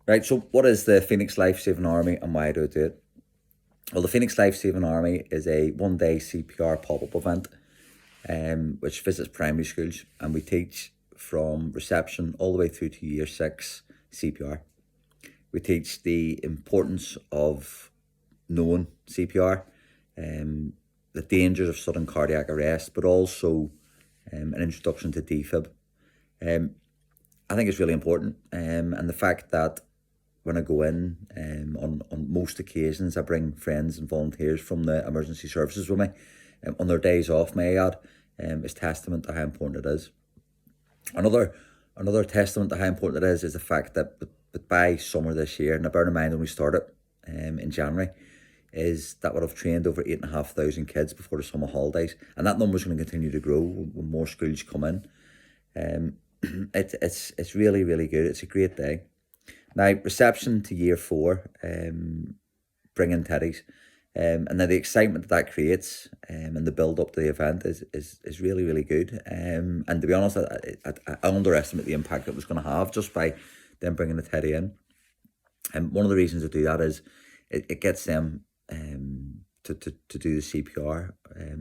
Right, so what is the Pheniks Life Saving Army and why do I do it? Well, the Pheniks Life Saving Army is a one-day CPR pop-up event which visits primary schools, and we teach from reception all the way through to year 6 CPR. We teach the importance of knowing CPR, the dangers of sudden cardiac arrest, but also an introduction to Defib. I think it's really important, and the fact that when I go in, on most occasions, I bring friends and volunteers from the emergency services with me on their days off, may I add, is testament to how important it is. Another testament to how important it is the fact that by summer this year, now bear in mind when we started in January, is that we'll have trained over 8,500 kids before the summer holidays, and that number is going to continue to grow when more schools come in. It's really, really good. It's a great day. Now, reception to year 4, bringing teddies, and now the excitement that creates and the build up to the event is really, really good. And to be honest, I underestimate the impact it was going to have just by them bringing the teddy in. And one of the reasons to do that is it gets them to do the CPR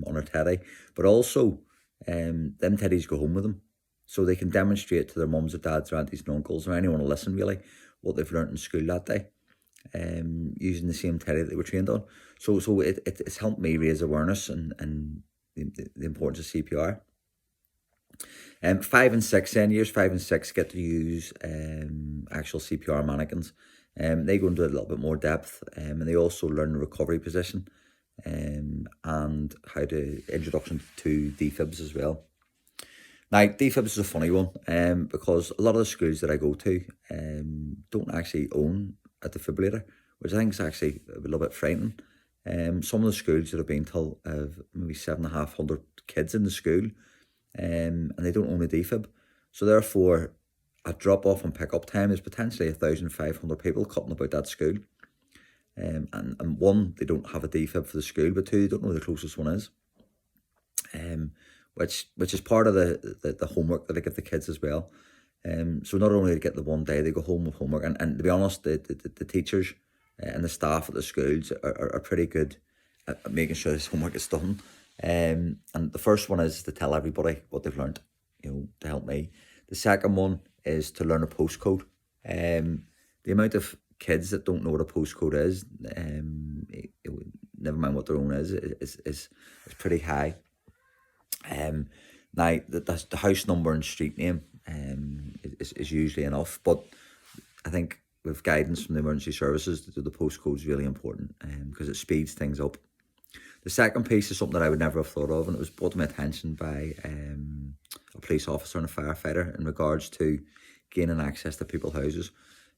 on a teddy, but also them teddies go home with them, so they can demonstrate to their mums or dads or aunties and uncles or anyone to listen really what they've learnt in school that day, using the same teddy that they were trained on. So it's helped me raise awareness and the importance of CPR. 5 and 6 then, years 5 and 6 get to use actual CPR mannequins. They go into a little bit more depth, and they also learn the recovery position and how to introduction to defibs as well. Now, defibs is a funny one because a lot of the schools that I go to don't actually own a defibrillator, which I think is actually a little bit frightening. Some of the schools that have been told have maybe 7,500 kids in the school, and they don't own a defib. So therefore, at drop-off and pick-up time, there's potentially 1,500 people cutting about that school. And one, they don't have a defib for the school, but two, they don't know who the closest one is. Which is part of the homework that I give the kids as well. So not only do they get the one day, they go home with homework. And to be honest, the teachers and the staff at the schools are pretty good at making sure this homework is done. And the first one is to tell everybody what they've learned, to help me. The second one is to learn a postcode. The amount of kids that don't know what a postcode is, never mind what their own is pretty high. Now, the house number and street name is usually enough, but I think with guidance from the emergency services, the postcode is really important because it speeds things up. The second piece is something that I would never have thought of, and it was brought to my attention by a police officer and a firefighter in regards to gaining access to people's houses.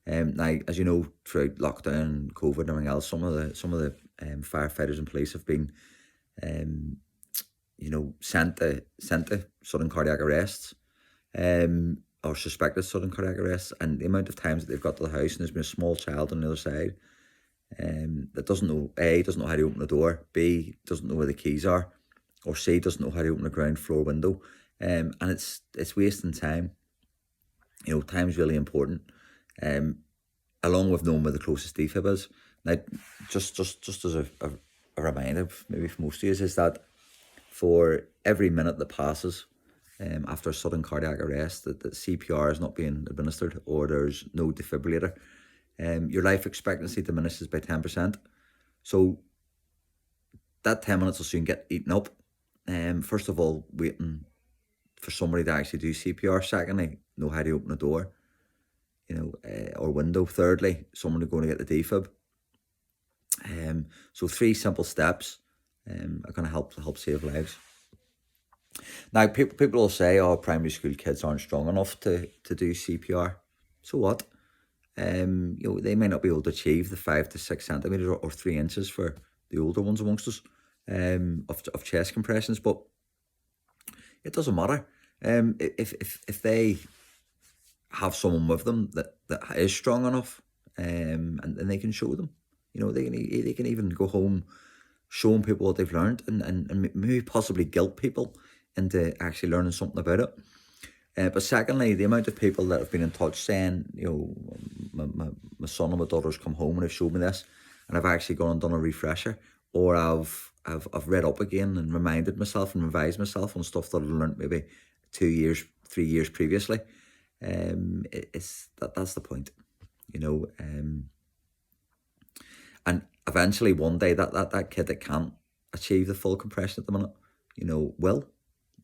Now, as you know, throughout lockdown, COVID, and everything else, some of the firefighters and police have been sent to sudden cardiac arrests, or suspected sudden cardiac arrests, and the amount of times that they've got to the house and there's been a small child on the other side that doesn't know how to open the door, B, doesn't know where the keys are, or C, doesn't know how to open the ground floor window, and it's wasting time. Time's really important, along with knowing where the closest defib is. Now, just as a reminder, maybe for most of you, is that for every minute that passes after a sudden cardiac arrest, that CPR is not being administered or there's no defibrillator, your life expectancy diminishes by 10%. So that 10 minutes will soon get eaten up. First of all, waiting for somebody to actually do CPR. Secondly, know how to open a door, or window. Thirdly, someone to go and get the defib. So 3 simple steps are going to help save lives. Now, people will say, "Oh, primary school kids aren't strong enough to do CPR." So what? They may not be able to achieve the 5 to 6 centimeters or 3 inches for the older ones amongst us of chest compressions, but it doesn't matter. If they have someone with them that is strong enough, and they can show them, they can even go home showing people what they've learned and maybe possibly guilt people into actually learning something about it. But secondly, the amount of people that have been in touch saying, my son and my daughter's come home and they've showed me this, and I've actually gone and done a refresher, or I've read up again and reminded myself and revised myself on stuff that I learned maybe 2 years, 3 years previously. That's the point, you know. And eventually one day that kid that can't achieve the full compression at the minute, you know, will.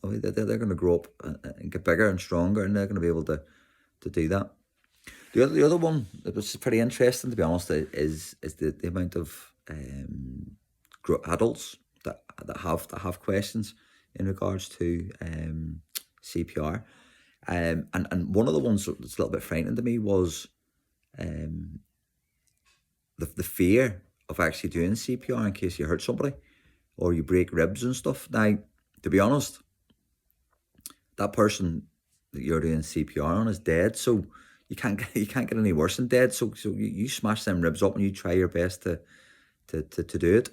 I mean, they're going to grow up and get bigger and stronger, and they're going to be able to do that. The other one that was pretty interesting, to be honest, is the amount of adults that have questions in regards to CPR. And one of the ones that's a little bit frightening to me was the fear of actually doing CPR in case you hurt somebody or you break ribs and stuff. Now, to be honest, that person that you're doing CPR on is dead, so you can't get any worse than dead. So you smash them ribs up and you try your best to do it.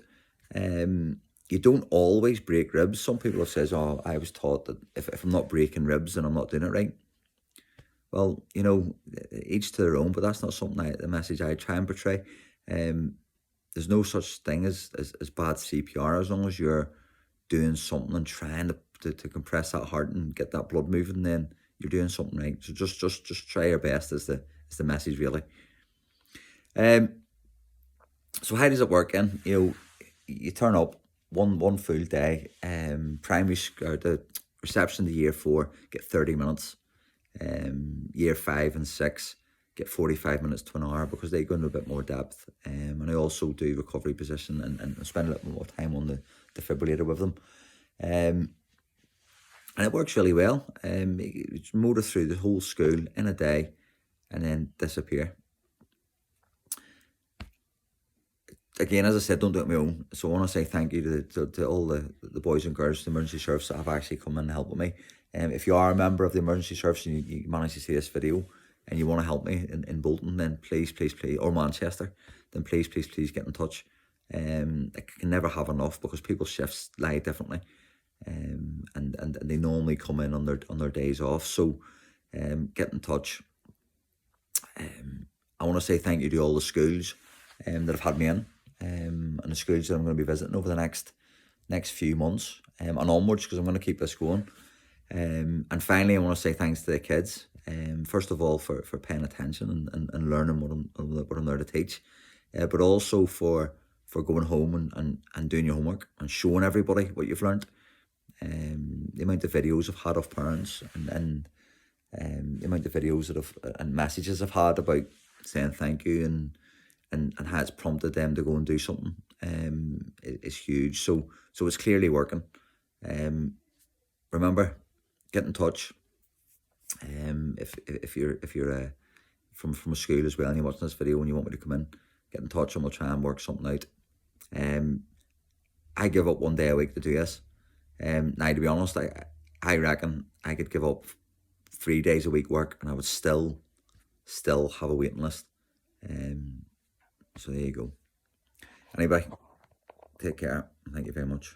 You don't always break ribs. Some people have said, "Oh, I was taught that if I'm not breaking ribs, then I'm not doing it right." Well, you know, each to their own, but that's not something the message I try and portray. There's no such thing as bad CPR as long as you're doing something and trying to compress that heart and get that blood moving, then you're doing something right. So just try your best is the message, really. So how does it work then? You know, you turn up one full day. Primary or the reception to year 4 get 30 minutes. Year 5 and 6 get 45 minutes to an hour because they go into a bit more depth. And I also do recovery position and spend a little more time on the defibrillator with them. And it works really well. It's motor through the whole school in a day and then disappear. Again, as I said, don't do it on my own. So I want to say thank you to all the boys and girls, the emergency service that have actually come in and helped with me. If you are a member of the emergency service and you manage to see this video and you want to help me in Bolton, then please, or Manchester, then please get in touch. I can never have enough because people's shifts lie differently. And they normally come in on their days off. So get in touch. I want to say thank you to all the schools that have had me in, and the schools that I'm going to be visiting over the next few months and onwards, because I'm going to keep this going. And finally, I want to say thanks to the kids. First of all, for paying attention and learning what I'm there to teach, but also for going home and doing your homework and showing everybody what you've learned. The amount of videos I've had of parents and the amount of videos and messages I've had about saying thank you and how it's prompted them to go and do something is huge. So it's clearly working. Remember, get in touch. If you're from a school as well and you're watching this video and you want me to come in, get in touch and we'll try and work something out. I give up one day a week to do this. Now, to be honest, I reckon I could give up 3 days a week work and I would still have a waiting list. So there you go. Anyway, take care and thank you very much.